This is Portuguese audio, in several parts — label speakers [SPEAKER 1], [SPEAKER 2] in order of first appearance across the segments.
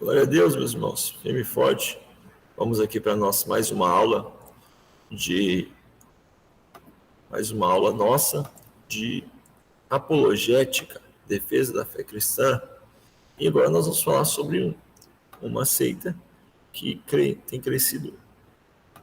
[SPEAKER 1] Glória a Deus, meus irmãos, firme e forte. Vamos aqui para mais uma aula nossa de apologética, defesa da fé cristã. E agora nós vamos falar sobre uma seita que tem crescido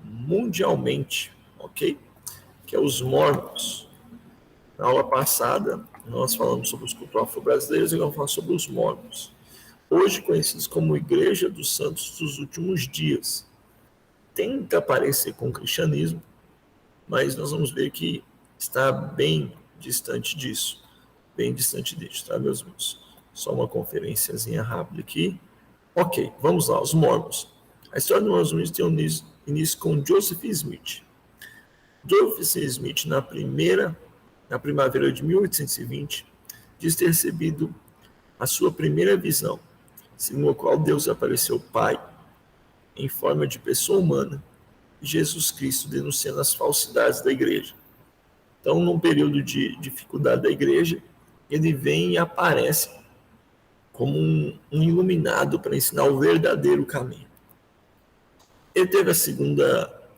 [SPEAKER 1] mundialmente, ok? Que é os Mormons. Na aula passada, nós falamos sobre os cultos afro-brasileiros e agora vamos falar sobre os Mormons. Hoje conhecidos como Igreja dos Santos dos Últimos Dias. Tenta parecer com o cristianismo, mas nós vamos ver que está bem distante disso. Tá, meus irmãos? Só uma conferenciazinha rápida aqui. Ok, vamos lá, os Mormons. A história dos Mormons tem início com Joseph Smith. Joseph Smith, na primavera de 1820, diz ter recebido a sua primeira visão, segundo a qual Deus apareceu Pai em forma de pessoa humana, Jesus Cristo denunciando as falsidades da igreja. Então, num período de dificuldade da igreja, ele vem e aparece como um iluminado para ensinar o verdadeiro caminho. Ele teve a segunda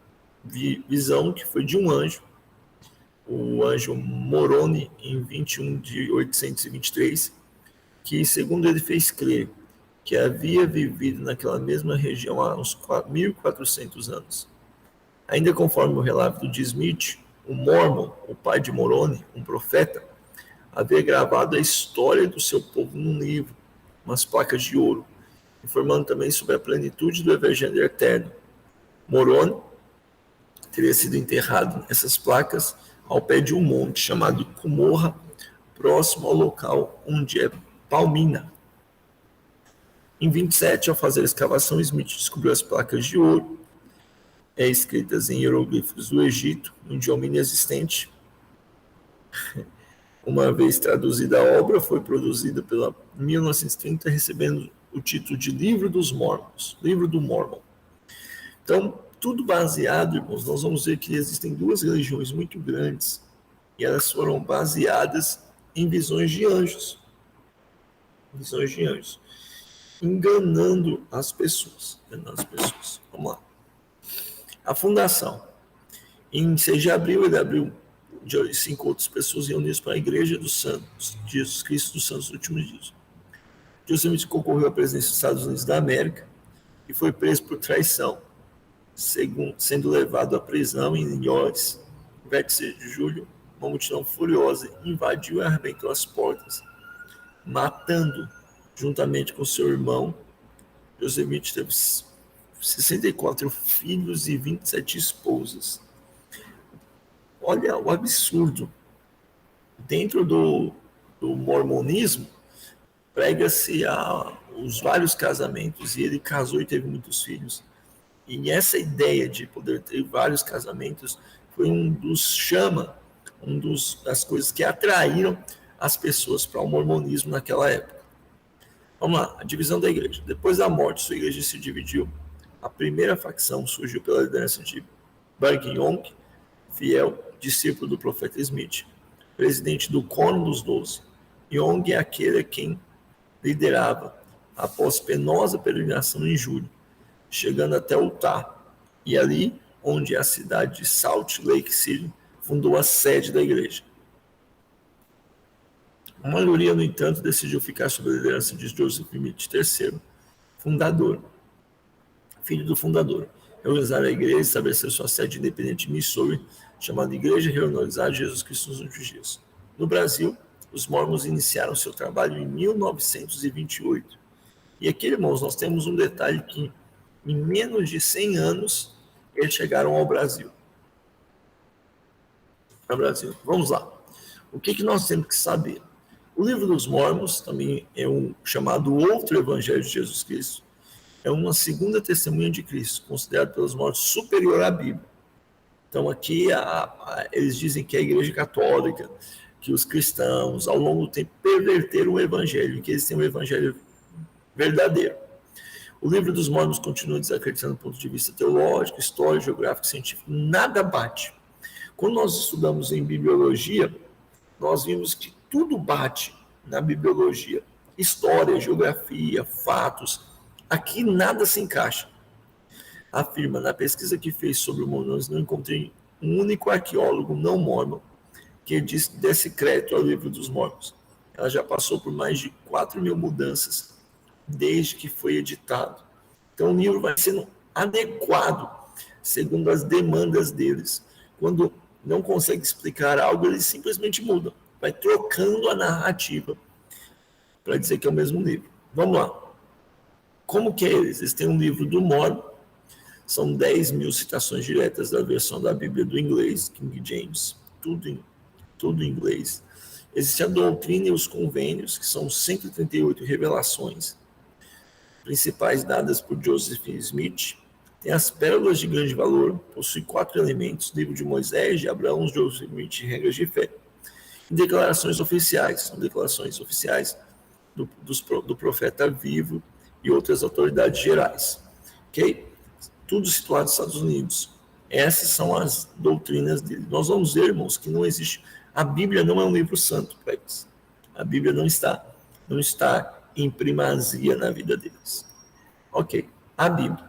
[SPEAKER 1] visão, que foi de um anjo, o anjo Moroni, em 21 de 823, que, segundo ele fez crer, que havia vivido naquela mesma região há uns 1.400 anos. Ainda conforme o relato de Smith, o Mormon, o pai de Moroni, um profeta, havia gravado a história do seu povo num livro, umas placas de ouro, informando também sobre a plenitude do Evangelho eterno. Moroni teria sido enterrado nessas placas ao pé de um monte chamado Cumorra, próximo ao local onde é Palmina. Em 27, ao fazer a escavação, Smith descobriu as placas de ouro, escritas em hieroglifos do Egito, um idioma inexistente. Uma vez traduzida a obra, foi produzida pela 1930, recebendo o título de Livro dos Mormons, Livro do Mormon. Então, tudo baseado, irmãos, nós vamos ver que existem duas religiões muito grandes, e elas foram baseadas em visões de anjos. Enganando as pessoas. Vamos lá. A fundação. Em 6 de abril, ele abriu de 5 outras pessoas reunidas para a Igreja dos Santos, Jesus Cristo dos Santos dos Últimos Dias. Joseph Smith concorreu à presidência dos Estados Unidos da América e foi preso por traição, sendo levado à prisão em Illinois. Em 26 de julho, uma multidão furiosa invadiu e arrebentou as portas, matando, juntamente com seu irmão. Joseph Smith teve 64 filhos e 27 esposas. Olha o absurdo. Dentro do mormonismo, prega-se os vários casamentos, e ele casou e teve muitos filhos. E essa ideia de poder ter vários casamentos foi das coisas que atraíram as pessoas para o mormonismo naquela época. Vamos lá, a divisão da igreja. Depois da morte, sua igreja se dividiu. A primeira facção surgiu pela liderança de Brigham Young, fiel discípulo do profeta Smith, presidente do Quórum dos 12. Young é aquele a quem liderava após penosa peregrinação em julho, chegando até Utah, e ali onde é a cidade de Salt Lake City, fundou a sede da igreja. A maioria, no entanto, decidiu ficar sob a liderança de Joseph Smith III, filho do fundador. Reorganizar a igreja e estabelecer sua sede independente em Missouri, chamada Igreja Reorganizada de Jesus Cristo nos Últimos Dias. No Brasil, os Mormons iniciaram seu trabalho em 1928. E aqui, irmãos, nós temos um detalhe que em menos de 100 anos eles chegaram ao Brasil. Vamos lá. O que nós temos que saber? O livro dos Mormons também é um chamado Outro Evangelho de Jesus Cristo. É uma segunda testemunha de Cristo, considerado pelos mormons superior à Bíblia. Então aqui eles dizem que a Igreja Católica, que os cristãos, ao longo do tempo, perverteram o Evangelho, que eles têm um Evangelho verdadeiro. O livro dos Mormons continua desacreditando do ponto de vista teológico, histórico, geográfico, científico. Nada bate. Quando nós estudamos em bibliologia, nós vimos que tudo bate na bibliologia. História, geografia, fatos, Aqui nada se encaixa. Afirma, na pesquisa que fez sobre o mormons, não encontrei um único arqueólogo não mormon que desse crédito ao livro dos Mormons. Ela já passou por mais de 4.000 mudanças desde que foi editado. Então o livro vai sendo adequado segundo as demandas deles. Quando não consegue explicar algo, eles simplesmente mudam. Vai trocando a narrativa para dizer que é o mesmo livro. Vamos lá. Como que é eles? Eles têm um livro do Mormon, são 10.000 citações diretas da versão da Bíblia do inglês, King James, tudo em inglês. Existe a doutrina e os convênios, que são 138 revelações principais dadas por Joseph Smith. Tem as pérolas de grande valor, possui 4 elementos, livro de Moisés, de Abraão, Joseph Smith, regras de fé. E declarações oficiais, são declarações oficiais do profeta vivo e outras autoridades gerais. Ok? Tudo situado nos Estados Unidos. Essas são as doutrinas dele. Nós vamos ver, irmãos, que não existe... A Bíblia não é um livro santo para eles. A Bíblia não está em primazia na vida deles. Ok, a Bíblia.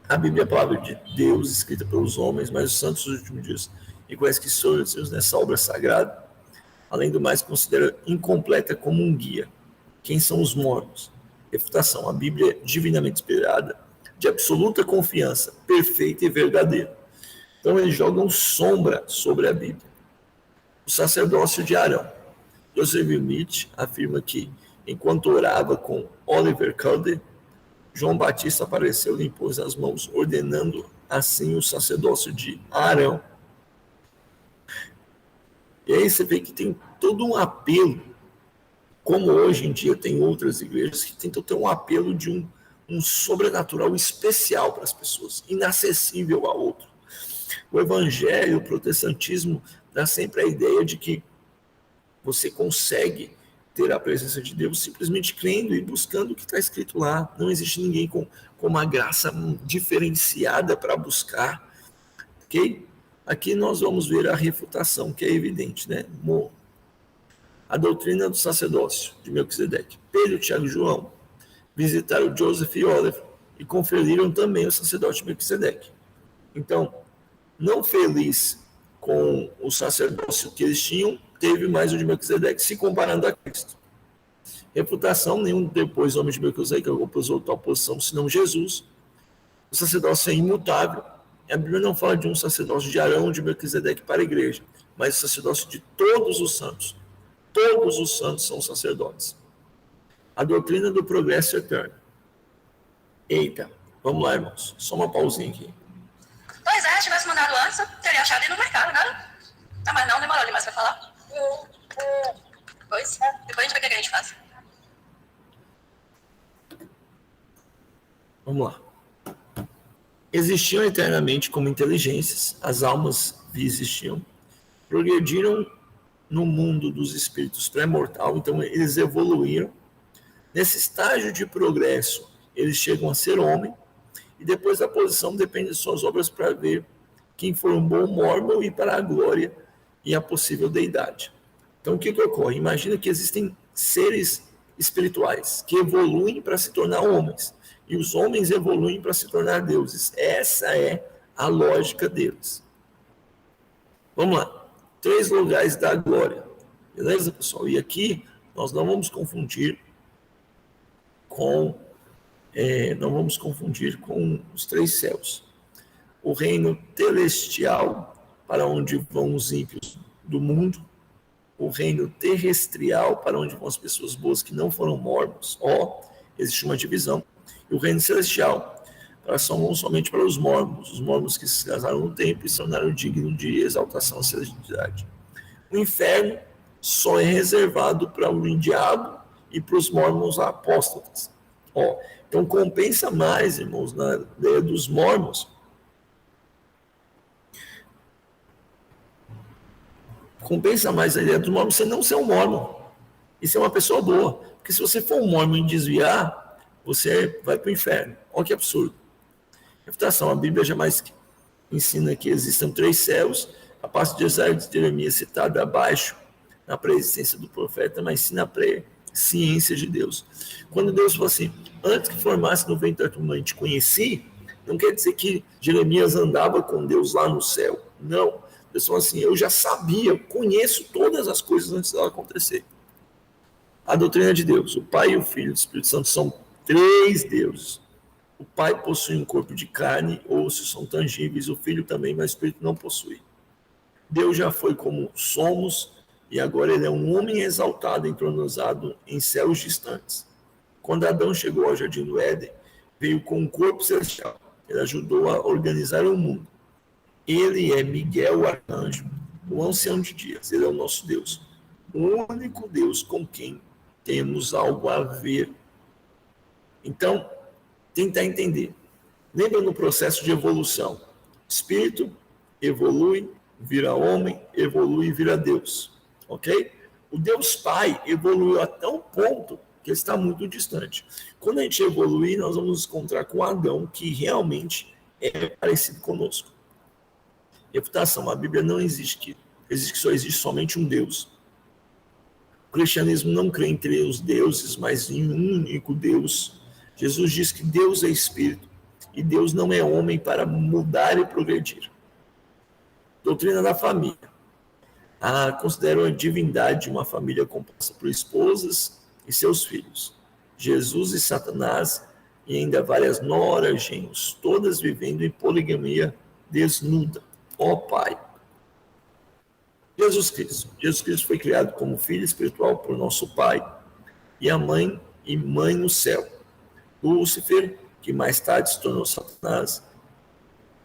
[SPEAKER 1] A Bíblia é a palavra de Deus, escrita pelos homens, mas os santos dos últimos dias reconhecem que são Deus nessa obra sagrada. Além do mais, considera incompleta como um guia. Quem são os mormons? Refutação. A Bíblia é divinamente inspirada, de absoluta confiança, perfeita e verdadeira. Então eles jogam sombra sobre a Bíblia. O sacerdócio de Arão. Joseph Smith afirma que, enquanto orava com Oliver Cowdery, João Batista apareceu e lhe impôs as mãos, ordenando assim o sacerdócio de Arão. E aí você vê que tem todo um apelo, como hoje em dia tem outras igrejas que tentam ter um apelo de um sobrenatural especial para as pessoas, inacessível a outro. O evangelho, o protestantismo, dá sempre a ideia de que você consegue ter a presença de Deus simplesmente crendo e buscando o que está escrito lá. Não existe ninguém com uma graça diferenciada para buscar. Ok? Aqui nós vamos ver a refutação, que é evidente, né? A doutrina do sacerdócio de Melquisedeque. Pedro, Tiago e João visitaram Joseph e Oliver e conferiram também o sacerdote Melquisedeque. Então, não feliz com o sacerdócio que eles tinham, teve mais o de Melquisedeque, se comparando a Cristo. Reputação, nenhum depois homem de Melquisedeque ocupou tal posição, senão Jesus. O sacerdócio é imutável. A Bíblia não fala de um sacerdócio de Arão, de Melquisedeque para a igreja, mas o sacerdócio de todos os santos. Todos os santos são sacerdotes. A doutrina do progresso eterno. Eita, vamos lá, irmãos. Só uma pausinha aqui.
[SPEAKER 2] Pois é, tivesse mandado antes, eu teria achado ir no mercado, né? Ah, mas não, demorou demais pra falar. Pois, depois a gente vê o que a gente faz.
[SPEAKER 1] Vamos lá. Existiam eternamente como inteligências, as almas existiam, progrediram no mundo dos espíritos pré-mortal, então eles evoluíram. Nesse estágio de progresso, eles chegam a ser homem, e depois da posição depende de suas obras para ver quem for um bom mormon e para a glória e a possível deidade. Então o que ocorre? Imagina que existem seres espirituais que evoluem para se tornar homens, e os homens evoluem para se tornar deuses. Essa é a lógica deles. Vamos lá. 3 lugares da glória. Beleza, pessoal? E aqui nós não vamos confundir com os 3 céus. O reino celestial, para onde vão os ímpios do mundo. O reino terrestrial, para onde vão as pessoas boas que não foram mormons. Existe uma divisão. E o reino celestial, são somente para os mormons que se casaram no templo e se tornaram dignos de exaltação à celestialidade. O inferno só é reservado para o diabo e para os mormons apóstatas. Então compensa mais, irmãos, na ideia dos mormons. Compensa mais a ideia dos mormons você não ser um mormon e ser uma pessoa boa. Porque se você for um mormon e desviar, você vai para o inferno. Olha que absurdo. Refutação. A Bíblia jamais ensina que existam 3 céus. A parte de Jeremias citada abaixo, na pré-existência do profeta, mas sim na ciência de Deus. Quando Deus falou assim, antes que formasse no ventre da tua mãe te conheci, não quer dizer que Jeremias andava com Deus lá no céu. Não. Deus falou assim, eu já sabia, conheço todas as coisas antes dela acontecer. A doutrina de Deus, o Pai, o Filho e o Espírito Santo são 3 deuses. O Pai possui um corpo de carne, ossos são tangíveis, o Filho também, mas o Espírito não possui. Deus já foi como somos e agora ele é um homem exaltado, entronizado em céus distantes. Quando Adão chegou ao jardim do Éden, veio com um corpo celestial. Ele ajudou a organizar o mundo. Ele é Miguel, o arcanjo, o ancião de dias. Ele é o nosso Deus. O único Deus com quem temos algo a ver. Então, tentar entender. Lembra no processo de evolução. Espírito evolui, vira homem, evolui e vira Deus. Ok? O Deus Pai evoluiu até um ponto que está muito distante. Quando a gente evoluir, nós vamos nos encontrar com Adão, que realmente é parecido conosco. Refutação, a Bíblia não existe, só existe somente um Deus. O cristianismo não crê em 3 deuses, mas em um único Deus. Jesus diz que Deus é Espírito e Deus não é homem para mudar e progredir. Doutrina da família. Considera a divindade de uma família composta por esposas e seus filhos. Jesus e Satanás e ainda várias noras, genros, todas vivendo em poligamia desnuda. Ó Pai. Jesus Cristo foi criado como filho espiritual por nosso Pai e a mãe no céu. Lúcifer, que mais tarde se tornou Satanás,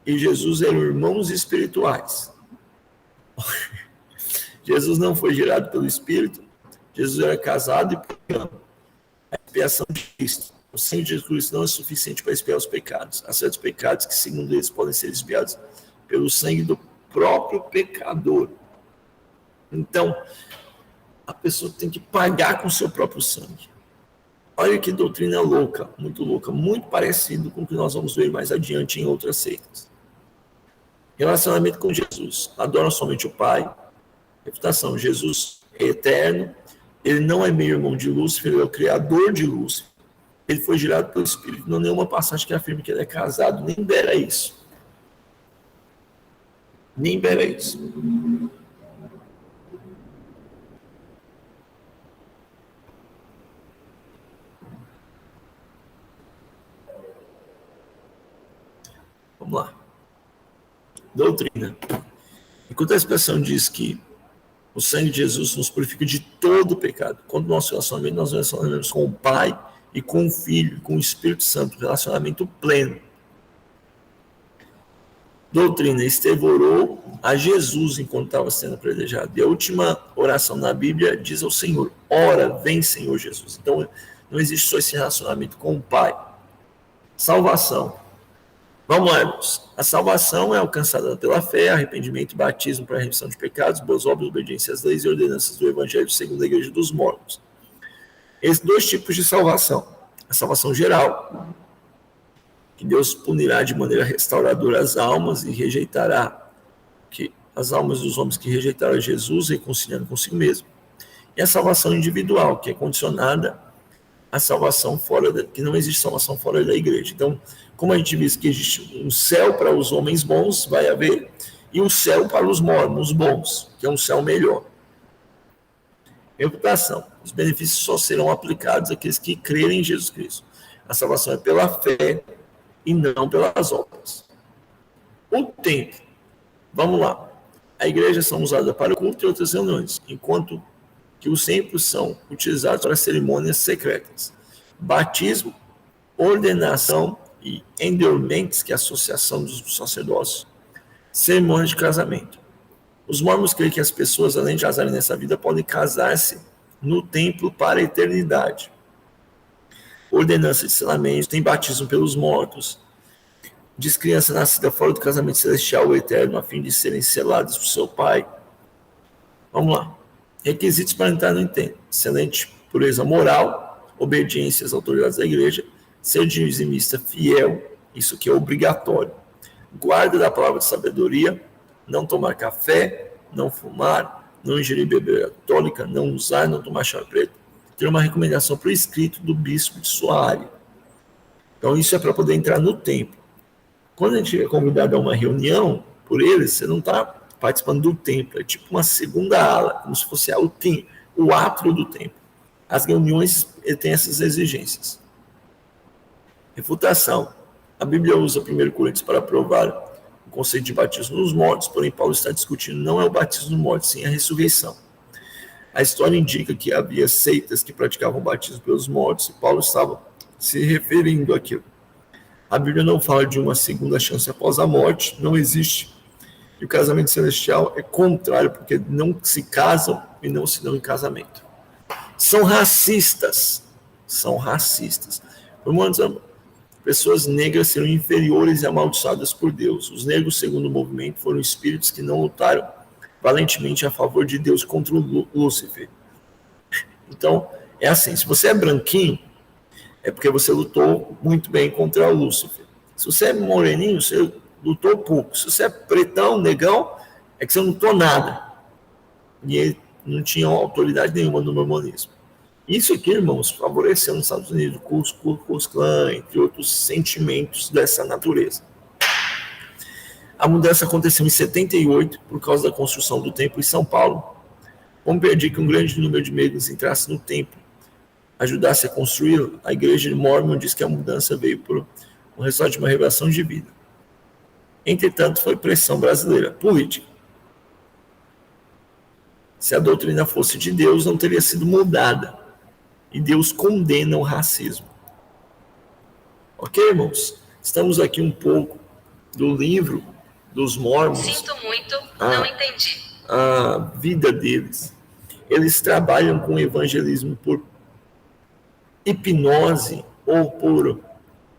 [SPEAKER 1] e Jesus eram irmãos espirituais. Jesus não foi gerado pelo Espírito, Jesus era casado e pagano. A expiação de Cristo, o sangue de Jesus Cristo não é suficiente para expiar os pecados. Há certos pecados que, segundo eles, podem ser expiados pelo sangue do próprio pecador. Então, a pessoa tem que pagar com o seu próprio sangue. Olha que doutrina louca, muito parecido com o que nós vamos ver mais adiante em outras seitas. Relacionamento com Jesus. Adoram somente o Pai. Reputação, Jesus é eterno. Ele não é meio-irmão de Lúcifer, ele é o criador de Lúcifer. Ele foi gerado pelo Espírito. Não há nenhuma passagem que afirme que ele é casado, nem beira isso. Vamos lá. Doutrina. Enquanto a expressão diz que o sangue de Jesus nos purifica de todo o pecado, quando nós nos relacionamos com o Pai e com o Filho, com o Espírito Santo, relacionamento pleno. Doutrina, Estevão orou a Jesus enquanto estava sendo apedrejado. E a última oração na Bíblia diz ao Senhor, ora, vem Senhor Jesus. Então, não existe só esse relacionamento com o Pai. Salvação. Vamos lá, irmãos. A salvação é alcançada pela fé, arrependimento, batismo para a remissão de pecados, boas obras, obediência às leis e ordenanças do Evangelho segundo a Igreja dos Mormons. Esses 2 tipos de salvação. A salvação geral, que Deus punirá de maneira restauradora as almas e rejeitará as almas dos homens que rejeitaram Jesus, reconciliando consigo mesmo. E a salvação individual, que é condicionada à salvação que não existe salvação fora da igreja. Então, como a gente diz que existe um céu para os homens bons, vai haver, e o céu para os mormons bons, que é um céu melhor. Reputação. Os benefícios só serão aplicados àqueles que crerem em Jesus Cristo. A salvação é pela fé e não pelas obras. O templo. Vamos lá. A igreja são usadas para o culto e outras reuniões, enquanto que os templos são utilizados para cerimônias secretas. Batismo, ordenação e endowments, que é a associação dos sacerdócios, cerimônia de casamento. Os mormons creem que as pessoas, além de casarem nessa vida, podem casar-se no templo para a eternidade. Ordenança de selamento, tem batismo pelos mortos, diz criança nascida fora do casamento celestial ou eterno, a fim de serem seladas por seu pai. Vamos lá. Requisitos para entrar no templo: excelente pureza moral, obediência às autoridades da igreja, ser dizimista fiel, isso que é obrigatório, guarda da palavra de sabedoria, não tomar café, não fumar, não ingerir bebida alcoólica, não usar, não tomar chá preto, ter uma recomendação por escrito do bispo de sua área. Então, isso é para poder entrar no templo. Quando a gente é convidado a uma reunião por eles, você não está participando do templo, é tipo uma segunda ala, como se fosse o átrio do templo. As reuniões têm essas exigências. Refutação. A Bíblia usa 1 Coríntios para provar o conceito de batismo nos mortos, porém Paulo está discutindo não é o batismo nos mortos, sim a ressurreição. A história indica que havia seitas que praticavam batismo pelos mortos, e Paulo estava se referindo àquilo. A Bíblia não fala de uma segunda chance após a morte, não existe. E o casamento celestial é contrário, porque não se casam e não se dão em casamento. São racistas. Por muitos pessoas negras serão inferiores e amaldiçoadas por Deus. Os negros, segundo o movimento, foram espíritos que não lutaram valentemente a favor de Deus contra o Lúcifer. Então, é assim, se você é branquinho, é porque você lutou muito bem contra o Lúcifer. Se você é moreninho, você lutou pouco. Se você é pretão, negão, é que você não lutou nada. E ele não tinha autoridade nenhuma no mormonismo. Isso aqui, irmãos, favoreceu nos Estados Unidos o Ku Klux Klan, entre outros sentimentos dessa natureza. A mudança aconteceu em 78, por causa da construção do templo em São Paulo. Como perdi que um grande número de negros entrasse no templo, ajudasse a construí-lo, a igreja de Mormon diz que a mudança veio por um resultado de uma revelação de vida. Entretanto, foi pressão brasileira, política. Se a doutrina fosse de Deus, não teria sido mudada. E Deus condena o racismo. Ok, irmãos? Estamos aqui um pouco do livro dos Mormons.
[SPEAKER 2] Sinto muito, não entendi.
[SPEAKER 1] A vida deles. Eles trabalham com evangelismo por hipnose ou por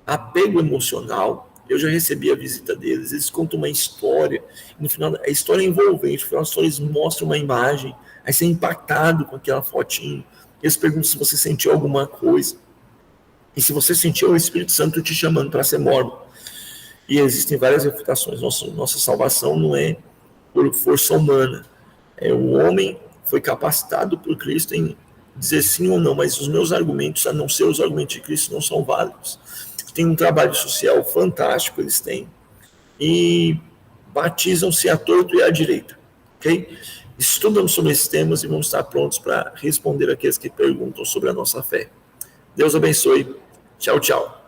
[SPEAKER 1] apego emocional. Eu já recebi a visita deles, eles contam uma história, no final a história é envolvente, no final a história eles mostram uma imagem, aí você é impactado com aquela fotinho, eles perguntam se você sentiu alguma coisa, e se você sentiu o Espírito Santo te chamando para ser mormon. E existem várias refutações, nossa salvação não é por força humana, o homem foi capacitado por Cristo em dizer sim ou não, mas os meus argumentos, a não ser os argumentos de Cristo, não são válidos. Tem um trabalho social fantástico, eles têm, e batizam-se à torto e à direita, ok? Estudamos sobre esses temas e vamos estar prontos para responder aqueles que perguntam sobre a nossa fé. Deus abençoe. Tchau, tchau.